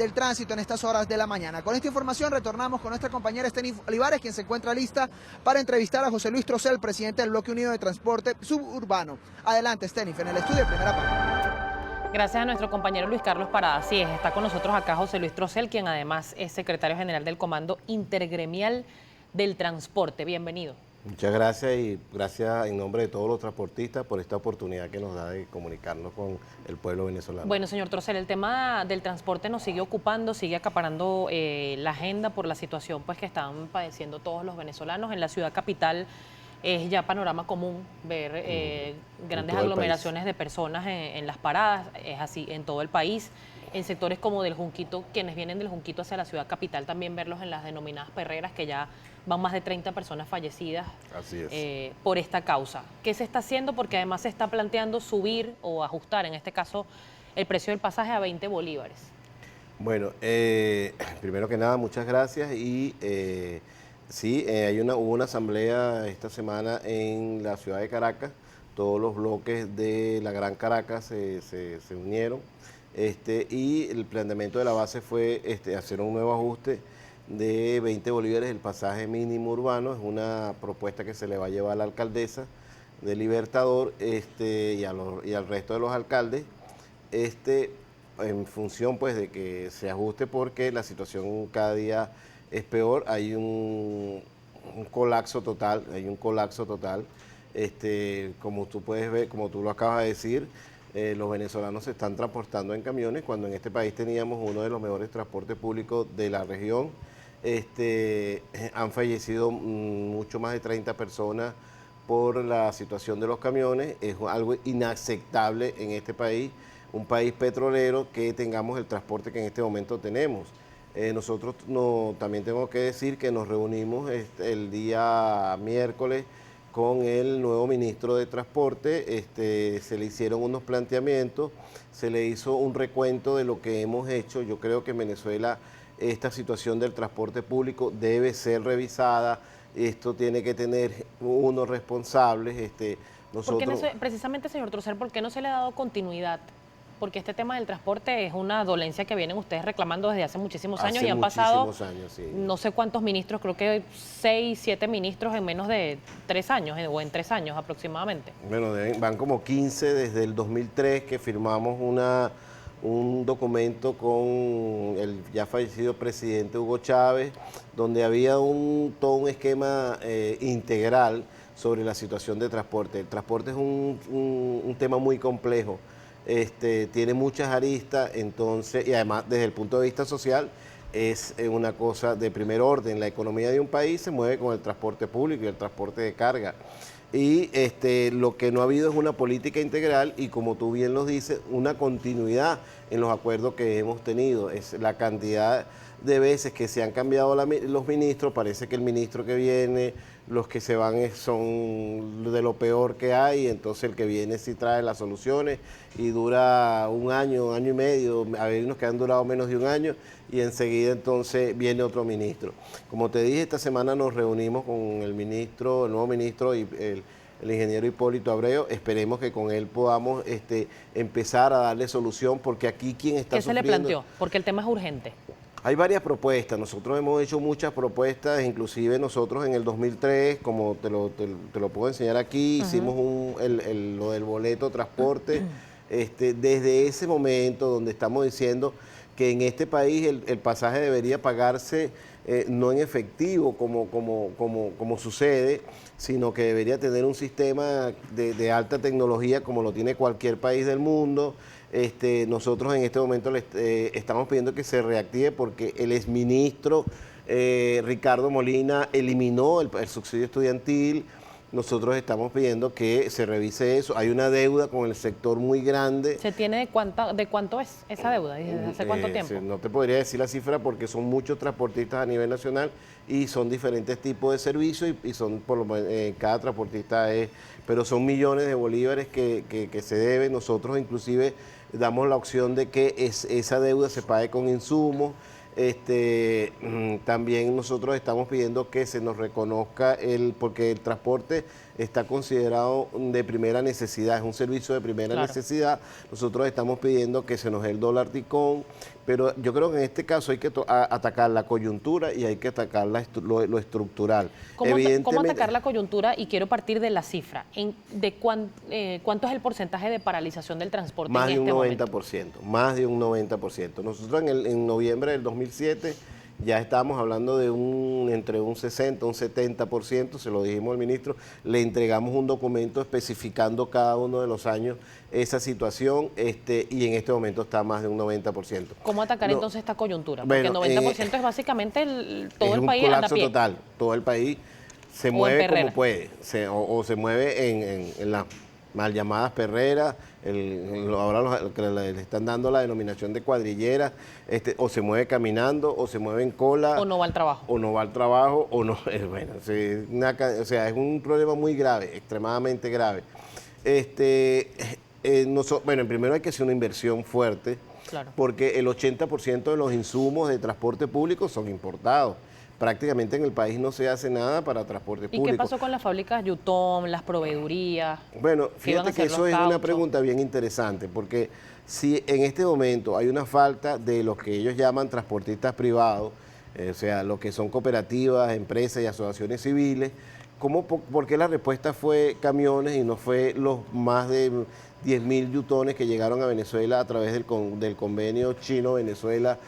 del tránsito en estas horas de la mañana. Con esta información retornamos con nuestra compañera Esteni Olivares, quien se encuentra lista para entrevistar a José Luis Trocel, presidente del Bloque Unido de Transporte Suburbano. Adelante, Esteni, en el estudio de Primera Página. Gracias a nuestro compañero Luis Carlos Parada. Así es, está con nosotros acá José Luis Trocel, quien además es secretario general del Comando Intergremial del Transporte. Bienvenido. Muchas gracias y gracias en nombre de todos los transportistas por esta oportunidad que nos da de comunicarnos con el pueblo venezolano. Bueno, señor Trocel, el tema del transporte nos sigue ocupando, sigue acaparando la agenda por la situación pues, que están padeciendo todos los venezolanos. En la ciudad capital es ya panorama común ver grandes aglomeraciones de personas en las paradas, es así en todo el país. En sectores como del Junquito, quienes vienen del Junquito hacia la ciudad capital, también verlos en las denominadas perreras, que ya van más de 30 personas fallecidas por esta causa. ¿Qué se está haciendo? Porque además se está planteando subir o ajustar, en este caso, el precio del pasaje a 20 bolívares. Bueno, primero que nada, muchas gracias y sí, hubo una asamblea esta semana en la ciudad de Caracas. Todos los bloques de la Gran Caracas se unieron. Y el planteamiento de la base fue hacer un nuevo ajuste de 20 bolívares el pasaje mínimo urbano. Es una propuesta que se le va a llevar a la alcaldesa de Libertador y al resto de los alcaldes en función pues de que se ajuste porque la situación cada día es peor. Hay un colapso total, como tú puedes ver, como tú lo acabas de decir. Los venezolanos se están transportando en camiones cuando en este país teníamos uno de los mejores transportes públicos de la región. Han fallecido mucho más de 30 personas por la situación de los camiones. Es algo inaceptable en este país, un país petrolero, que tengamos el transporte que en este momento tenemos. Nosotros también tengo que decir que nos reunimos el día miércoles con el nuevo ministro de Transporte. Se le hicieron unos planteamientos, se le hizo un recuento de lo que hemos hecho. Yo creo que en Venezuela esta situación del transporte público debe ser revisada. Esto tiene que tener unos responsables. Precisamente, señor Trocel, ¿por qué no se le ha dado continuidad? Porque este tema del transporte es una dolencia que vienen ustedes reclamando desde hace muchísimos años y han pasado no sé cuántos ministros, creo que 6, 7 ministros en menos de 3 años o en 3 años aproximadamente. Bueno, van como 15 desde el 2003 que firmamos un documento con el ya fallecido presidente Hugo Chávez, donde había todo un esquema integral sobre la situación de transporte. El transporte es un tema muy complejo. Tiene muchas aristas, entonces, y además desde el punto de vista social es una cosa de primer orden. La economía de un país se mueve con el transporte público y el transporte de carga. Y lo que no ha habido es una política integral y, como tú bien lo dices, una continuidad en los acuerdos que hemos tenido. Es la cantidad de veces que se han cambiado los ministros. Parece que el ministro que viene, los que se van son de lo peor que hay, entonces el que viene sí trae las soluciones y dura un año y medio. Hay unos que han durado menos de un año y enseguida entonces viene otro ministro. Como te dije, esta semana nos reunimos con el nuevo ministro y el ingeniero Hipólito Abreu. Esperemos que con él podamos empezar a darle solución, porque aquí quien está sufriendo... ¿Qué se le planteó? Porque el tema es urgente. Hay varias propuestas. Nosotros hemos hecho muchas propuestas, inclusive nosotros en el 2003, como te lo puedo enseñar aquí, hicimos lo del boleto transporte. Desde ese momento donde estamos diciendo que en este país el pasaje debería pagarse no en efectivo como sucede, sino que debería tener un sistema de alta tecnología como lo tiene cualquier país del mundo. Nosotros en este momento estamos pidiendo que se reactive porque el exministro Ricardo Molina eliminó el subsidio estudiantil. Nosotros estamos pidiendo que se revise eso. Hay una deuda con el sector muy grande. ¿Se tiene de cuánto es esa deuda? ¿Desde hace cuánto tiempo? No te podría decir la cifra porque son muchos transportistas a nivel nacional y son diferentes tipos de servicios y son cada transportista pero son millones de bolívares que se deben. Nosotros inclusive damos la opción de que esa deuda se pague con insumos. También nosotros estamos pidiendo que se nos reconozca porque el transporte está considerado de primera necesidad, es un servicio de primera necesidad. Nosotros estamos pidiendo que se nos dé el dólar ticón, pero yo creo que en este caso hay que atacar la coyuntura y hay que atacar lo estructural. ¿Cómo atacar la coyuntura? Y quiero partir de la cifra. ¿Cuánto es el porcentaje de paralización del transporte más en este momento? Más de un 90%. Nosotros en noviembre del 2007 ya estábamos hablando de entre un 60, un 70%, se lo dijimos al ministro, le entregamos un documento especificando cada uno de los años esa situación y en este momento está más de un 90%. ¿Cómo atacar entonces esta coyuntura? Porque el 90% es básicamente todo el país anda a pie. Es un colapso total, todo el país se mueve como puede, o se mueve en las mal llamadas perreras, ahora que le están dando la denominación de cuadrilleras, o se mueve caminando, o se mueve en cola. O no va al trabajo. O no va al trabajo, o no, bueno, o sea, es un problema muy grave, extremadamente grave. Bueno, primero hay que hacer una inversión fuerte, porque el 80% de los insumos de transporte público son importados. Prácticamente en el país no se hace nada para transporte público. ¿Y qué pasó con las fábricas Yutón, las proveedurías? Bueno, fíjate que eso es una pregunta bien interesante, porque si en este momento hay una falta de lo que ellos llaman transportistas privados, o sea, lo que son cooperativas, empresas y asociaciones civiles, ¿por qué la respuesta fue camiones y no fue los más de 10.000 yutones que llegaron a Venezuela a través del convenio chino-Venezuela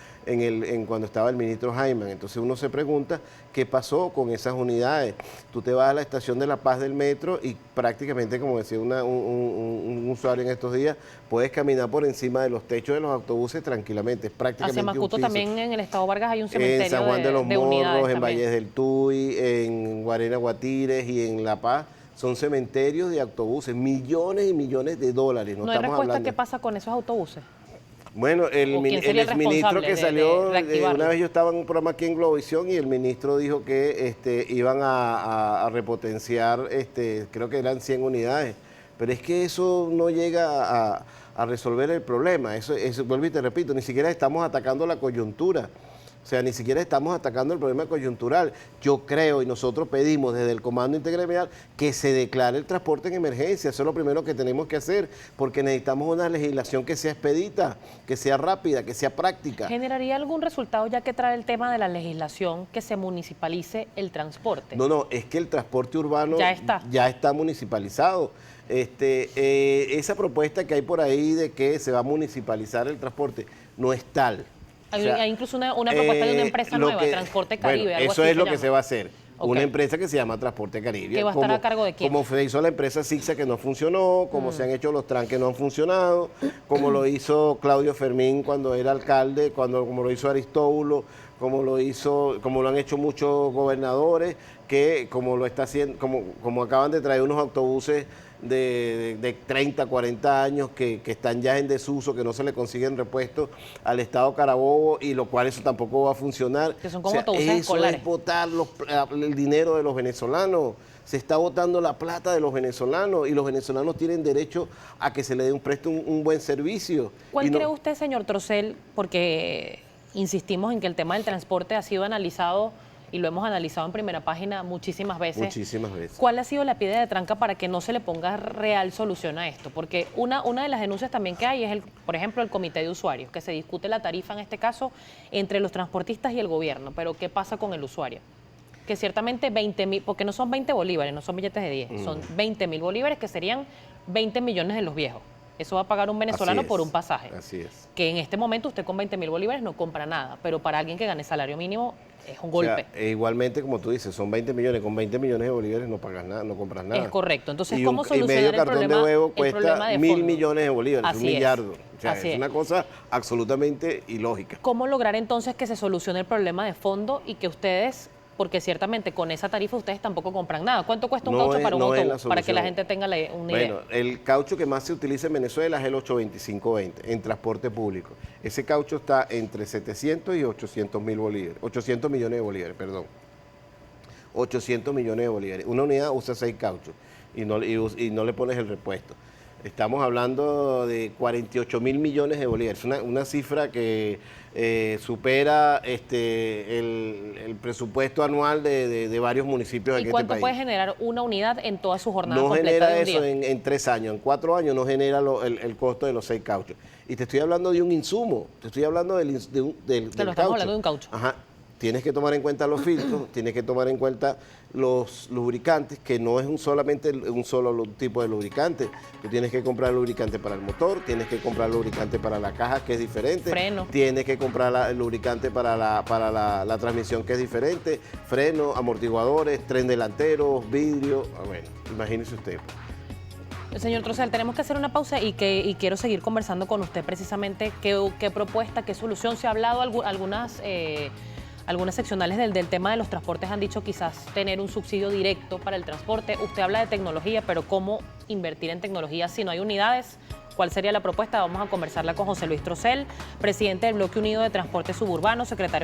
cuando estaba el ministro Jaime? Entonces uno se pregunta qué pasó con esas unidades. Tú te vas a la estación de La Paz del metro y prácticamente, como decía un usuario en estos días, puedes caminar por encima de los techos de los autobuses tranquilamente. Es prácticamente hacia Macuto también en el Estado Vargas hay un cementerio en San Juan de los Morros, en también. Valles del Tuy, en Guarena Guatires y en La Paz. Son cementerios de autobuses, millones y millones de dólares. ¿No hay respuesta qué pasa con esos autobuses? Bueno, el exministro que salió, una vez yo estaba en un programa aquí en Globovisión y el ministro dijo que iban a repotenciar, creo que eran 100 unidades, pero es que eso no llega a resolver el problema. Eso, vuelvo y te repito, ni siquiera estamos atacando la coyuntura. O sea, ni siquiera estamos atacando el problema coyuntural. Yo creo y nosotros pedimos desde el Comando Intergremial que se declare el transporte en emergencia. Eso es lo primero que tenemos que hacer, porque necesitamos una legislación que sea expedita, que sea rápida, que sea práctica. ¿Generaría algún resultado ya que trae el tema de la legislación que se municipalice el transporte? No, es que el transporte urbano ya está municipalizado. Esa propuesta que hay por ahí de que se va a municipalizar el transporte no es tal. Hay incluso una propuesta de una empresa nueva, Transporte Caribe. Bueno, eso es lo que se va a hacer. Una empresa que se llama Transporte Caribe. ¿Que va a estar a cargo de quién? Como se hizo la empresa Zigzag que no funcionó, como se han hecho los TRAN que no han funcionado, como lo hizo Claudio Fermín cuando era alcalde, como lo hizo Aristóbulo, como lo han hecho muchos gobernadores, que como lo está haciendo, como acaban de traer unos autobuses de 30, 40 años que están ya en desuso, que no se le consiguen repuestos al Estado Carabobo, y lo cual eso tampoco va a funcionar. Que son como autobuses escolares. Es botar el dinero de los venezolanos. Se está botando la plata de los venezolanos y los venezolanos tienen derecho a que se les preste un buen servicio. ¿Cuál cree usted, señor Trocel? Porque insistimos en que el tema del transporte ha sido analizado y lo hemos analizado en Primera Página muchísimas veces. Muchísimas veces. ¿Cuál ha sido la piedra de tranca para que no se le ponga real solución a esto? Porque una de las denuncias también que hay es, por ejemplo, el comité de usuarios, que se discute la tarifa en este caso entre los transportistas y el gobierno. Pero ¿qué pasa con el usuario? Que ciertamente 20.000, porque no son 20 bolívares, no son billetes de 10, son 20.000 bolívares que serían 20 millones de los viejos. Eso va a pagar un venezolano por un pasaje. Así es. Que en este momento usted con 20.000 bolívares no compra nada, pero para alguien que gane salario mínimo es un golpe. O sea, igualmente, como tú dices, son 20 millones, con 20 millones de bolívares no pagas nada, no compras nada. Es correcto. Entonces, y ¿cómo solucionar medio cartón de huevo cuesta 1.000 millones de bolívares, Así un millardo. O sea, Así es una cosa absolutamente ilógica. ¿Cómo lograr entonces que se solucione el problema de fondo y que ustedes, porque ciertamente con esa tarifa ustedes tampoco compran nada? ¿Cuánto cuesta un caucho para un autobús? Para que la gente tenga una idea. Bueno, el caucho que más se utiliza en Venezuela es el 825-20 en transporte público. Ese caucho está entre 700 y 800 mil bolívares, 800 millones de bolívares, perdón. 800 millones de bolívares. Una unidad usa 6 cauchos y no le pones el repuesto. Estamos hablando de 48 mil millones de bolívares, una cifra que supera el presupuesto anual de varios municipios de ¿Y este cuánto país. puede generar una unidad en toda su jornada No completa genera de un eso día? en 3 años, en 4 años no genera el costo de los 6 cauchos. Y te estoy hablando de un insumo, te estoy hablando del Estamos caucho. hablando de un caucho. Ajá. Tienes que tomar en cuenta los filtros, tienes que tomar en cuenta los lubricantes, que no es solamente un solo tipo de lubricante. Tú tienes que comprar lubricante para el motor, tienes que comprar lubricante para la caja, que es diferente. Freno. Tienes que comprar el lubricante para la transmisión, que es diferente. Freno, amortiguadores, tren delantero, vidrio. Bueno, imagínese usted. Señor Trocel, tenemos que hacer una pausa y quiero seguir conversando con usted precisamente qué propuesta, qué solución. Se ha hablado algunas seccionales del tema de los transportes han dicho quizás tener un subsidio directo para el transporte. Usted habla de tecnología, pero ¿cómo invertir en tecnología si no hay unidades? ¿Cuál sería la propuesta? Vamos a conversarla con José Luis Trocel, presidente del Bloque Unido de Transporte Suburbano, secretario